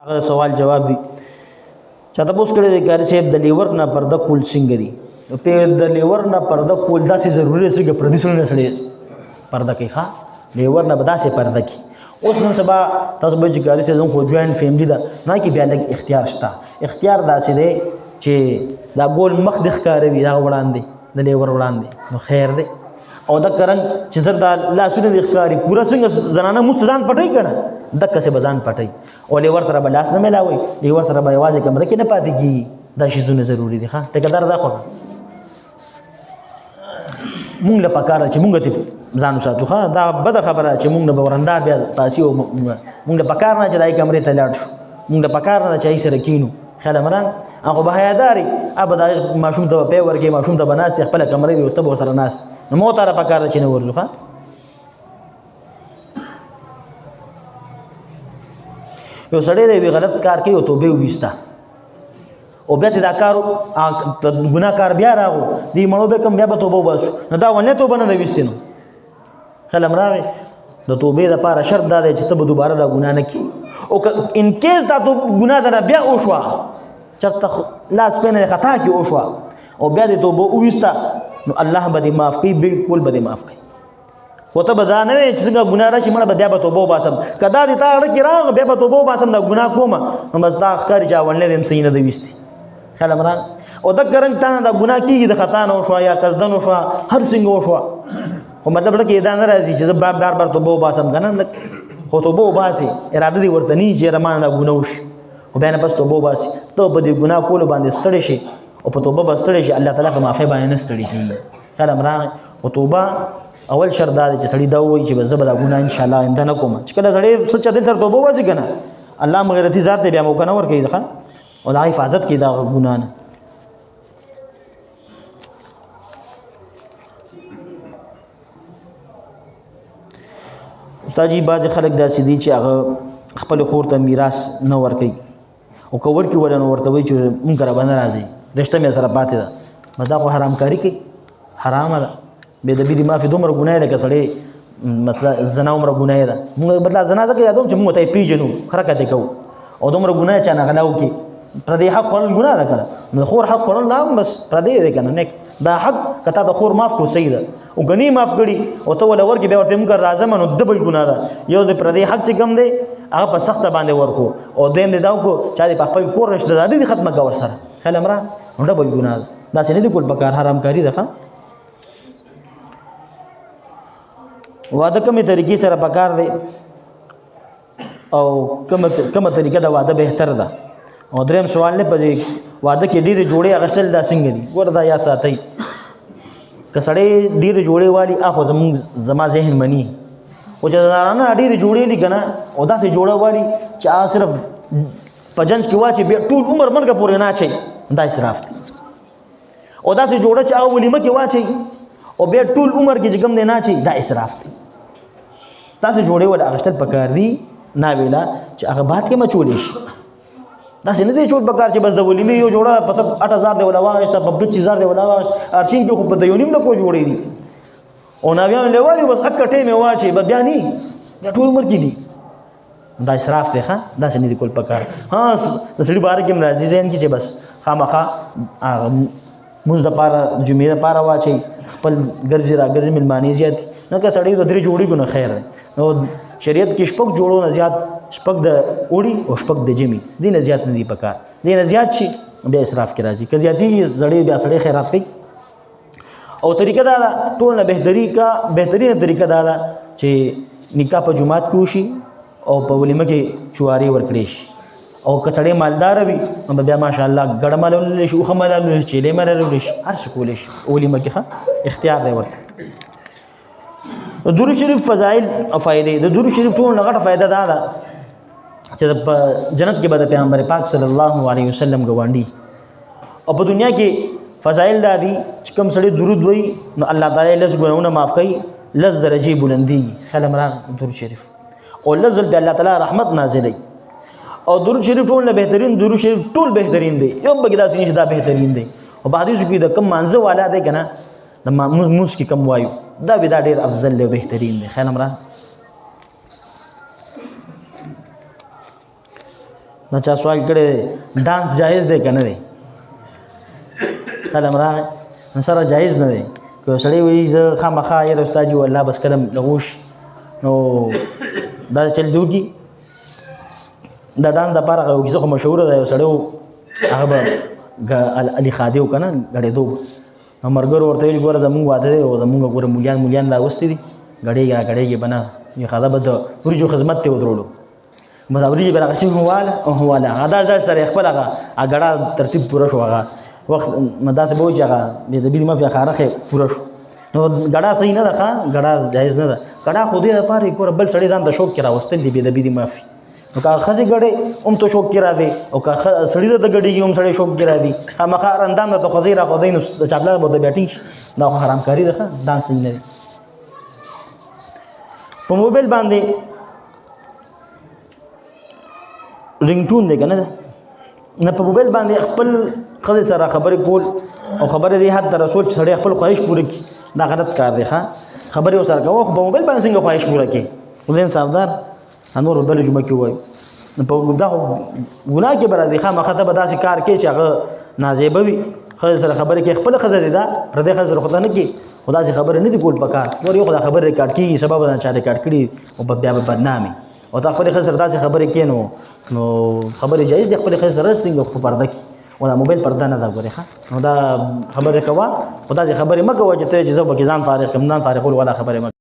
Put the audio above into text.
هغه سوال جواب دی چاته پوس کړی دی کاری صاحب د لیور نه پرده کول څنګه دي په د لیور نه پرده کول داسې ضروري دی چې پردي سره نه سړی پرده کوي ښا لیور نه به داسې پرده کوي اوس نن سبا تاسو به چې کاری صاحب خو جوائنټ فیملی ده نه کې بیا لږ اختیار شته اختیار داسې دی چې دا ګول مخ د ښکاروي دا وړاندې د لیور وړاندې نو خیر دی او د کرنګ چې تر دا لاسونه د ښکاری پورا څنګه زنانه مستدان پټي کنه دک څه بزان پټي او لیور سره بلاس نه ملاوي لیور سره به یوازې کمره کې نه پاتې کی دا شیزونه ضروری دي ښه ټیکدار دا خو مونږ له پکاره چې مونږ ته ځانو ساتو ښه دا بد خبره چې مونږ به ورنده بیا پاسي او مونږ له پکاره نه چې دای کمرې ته لاړ شو مونږ له پکاره نه چې سره کینو خیال مران هغه به حیاداري ابدا ماشوم ته په ورګي ماشوم ته بناست خپل کمرې وي او ته ورته ناست نو مو ته پکاره چې نه ورلو ښه یو سړی دی غلط کار کوي او توبه وبېسته او بیا دا کار ګناه کار بیا راغو دی مړو به کم بیا به توبه وباسو نو دا ونه توبه نه دی وستې نو خلم راغی د توبې لپاره شرط دا دی چې ته به دوباره دا ګناه نه کوي او ان کیس دا ګناه در بیا وشوه چرته لاس پنه خطا کې وشوه او بیا د توبه وبېسته نو الله به دې معاف کوي بالکل به دې معاف کوي وته به دا نه چې څنګه ګناه راشي مړه به بیا به توبه وباسم کدا دې تا اړه کې راغ بیا به توبه وباسم دا ګناه کوم نو بس دا ښکاري چې ولنه دې صحیح نه دی وستي خیال مران او د ګرنګ تانه دا ګناه کیږي د خطا نه شو یا قصدن شو هر څنګه شو او مطلب لکه دا نه راځي چې بار بار توبه وباسم کنه خو توبه وباسي اراده دې ورته نه چې رمان دا ګناه وشي او بیا نه پس توبه وباسي ته به دې ګناه کول باندې ستړي شي او په توبه بس ستړي شي الله تعالی په معافي باندې نه ستړي کیږي خیال مران او توبه اول شرط دا چې سړی دا وایي چې زه به دا ګناه ان شاء الله آینده نه کوم چې کله سړی سچ دل سره توبه واسي کنه الله مغفرتي ذات دې بیا مو کنه ور کوي ځکه او دا حفاظت کوي دا ګناه نه استاد جی بعض خلک داسې دي چې هغه خپل خور ته میراث نه ور کوي او کور کې ولنه ورته وایي چې مونږ را باندې راځي رشتہ مې سره پاتې ده مدا خو حرام کاری کوي حرام ده به د بيدی معافي دومره ګناه لکه سړی مطلب زنا عمر ګناه ده موږ بدلا زنا ځکه یادوم چې موږ ته پیژنو حرکت کوو او دومره ګناه چا نه غلاو کې پر دې حق ورل ګناه ده کنه نو خور حق ورل نام بس پر دې ده کنه نیک دا حق کته د خور معاف کو صحیح ده او غنی معاف کړي او ته ول ورګي به ورته موږ راځم نو دبل ګناه ده یو د پر دې حق چې کم دی هغه په سخت باندې ورکو او دیم دې داو کو چا دې په خپل کور رشتہ داري دې ختمه کا ور سره خل امره نو دبل ګناه دا څه نه دي کول بکار حرام کاری ده واده کومه طریقې سره پکار دی او کومه طریقه د واده بهتر ده او دریم سوال نه پدې واده کې ډېر جوړې اغشتل دا څنګه دي وردا یا ساتي کسړې ډېر جوړې والی اخو زما ذهن منی او چې نه ډېر جوړې لګنه او دا څه جوړه والی چې صرف پجنس کې واچي ټول عمر منګه پورې نه چي دا اسراف دی او دا څه جوړه چې ولیمه کې واچي او بیا ټول عمر کې جګم نه چي دا اسراف دی تاسو جوړې ول اغشتل پکار دی نا ویلا چې هغه بات کې مچولې شي دا څنګه دی چول پکار چې بس د ولیمې یو جوړه پس 8000 دی ولا واغشت په 25000 دی ولا واغشت ارشین کې خو په دیونیم نه کو جوړې دي او ناویان لوالي بس اکټې مې واچي بیا نه دا ټول عمر کې دي دا اسراف دی ښا دا څنګه دی کول پکار ها د سړي بار کې مرضی ذهن کې چې بس خامخا موږ د پاره جمعې د پاره واچي خپل ګرځي را ګرځي ملمانی زیات نه که سړی د درې جوړي کو نه خیر نو شریعت کې شپږ جوړو نه زیات شپږ د اوړي او شپږ د جمی دینه زیات نه دی پکار دینه زیات شي بیا اسراف کې راځي که زیاتی زړې بیا سړی خیرات کوي او طریقه دا ټول نه بهترینه طریقه دا چې نکاح په جمعات کې وشي او په ولیمه کې چواري ورکړي شي او کچړې مالدار وي نو بیا ماشاءالله ګړمالول شي او خمالول شي لیمرل شي هر څه کول شي ولیمه کې اختیار دی ورته درود شریف فضائل او فائدې د درود شریف ټول لغټه فائدہ دا ده چې جنت کې به د پیغمبر پاک صلی الله علیه وسلم غوانډي او په دنیا کې فضائل دا دي چې کوم سړی درود وایي نو الله تعالی لږ ګناونه معاف کوي لږ درجه بلندي خلم را درود شریف او لږ د الله تعالی رحمت نازلې او درود شریف ټول نه بهترین درود شریف ټول بهترین دی یو بګی دا څنګه دا بهترین دی او په حدیث کې د کم مانزه والا دی کنه د موږ کې کم وایو دا به دا ډیر افضل دی بهترین دی خیر امره نو چا سوال کړی ډانس جایز دی که نه دی قلم راغی نو سره جایز نه دی که سړی وایي زه خامخا یاره استاد جي والله بس قلم لغوش نو دا چل دی وکړي د ډانس دپاره هغه کیسه خو مشهوره ده یو سړی هغه به علي خادي و که نه ګډېدو نو ملګرو ورته ویل ګوره زمونږ واده دی او زمونږ ګوره مولیان راوستي دي ګډېږي را ګډېږي به نه یو خاده به د وریجو خدمت ته ودرولو بس وریجې به راغشتې هواله هغه داسې سره یې خپل هغه ګډه ترتیب پوره شو هغه وخت داسې به وایي چې هغه د بید مافیا خارخې پوره شو نو ګډه صحیح نه ده ښه ګډه جایز نه ده ګډه خو دې دپاره ګوره بل سړی ځان د شوق کې راوستل دي د بید مافي نو که ښځې ګډې هم ته شوق کې را دی او که سړي ته د ګډېږي هم سړی شوق کې را دی خامخا اندام ته خو ځای را ښودی نو د چاپلار به د بیا ټینګ شي دا خو حرامکاري ده ښه ډانس صحیح نه دی په موبایل باندې رنګټون دی که نه ده نه په موبایل باندې خپل ښځې سره خبرې کول او خبرې دې حد ته رسول چې سړی خپل خواهش پوره کړي دا غلط کار دی ښه خبرې ورسره کوه خو په موبایل باندې څنګه خواهش پوره کړي خدای انصافدار نور بلې جمعه کې ووایو په دا خو ګناه کې به راځي خامخا ته به داسې کار کوي چې هغه نازیبه وي ښځې سره خبرې کوي خپله ښځه دی دا پردۍ ښځه سره خو ته نه کوي خو داسې خبرې نه دي کول پکار ګوره یو خو دا خبرې ریکارډ کېږي سبا به چا ریکارډ کړي او بیا به بدنامي او تا خپلې ښځې سره داسې خبرې کوې نو خبرې جایز دي خپلې ښځې سره څنګه په پرده کې او دا موبایل پرده نه ده ګورې ښه نو دا خبرې کوه خو داسې خبرې مه کوه چې ته چې زه پکې ځان فارغ کړم ځان فارغول والا خبرې مه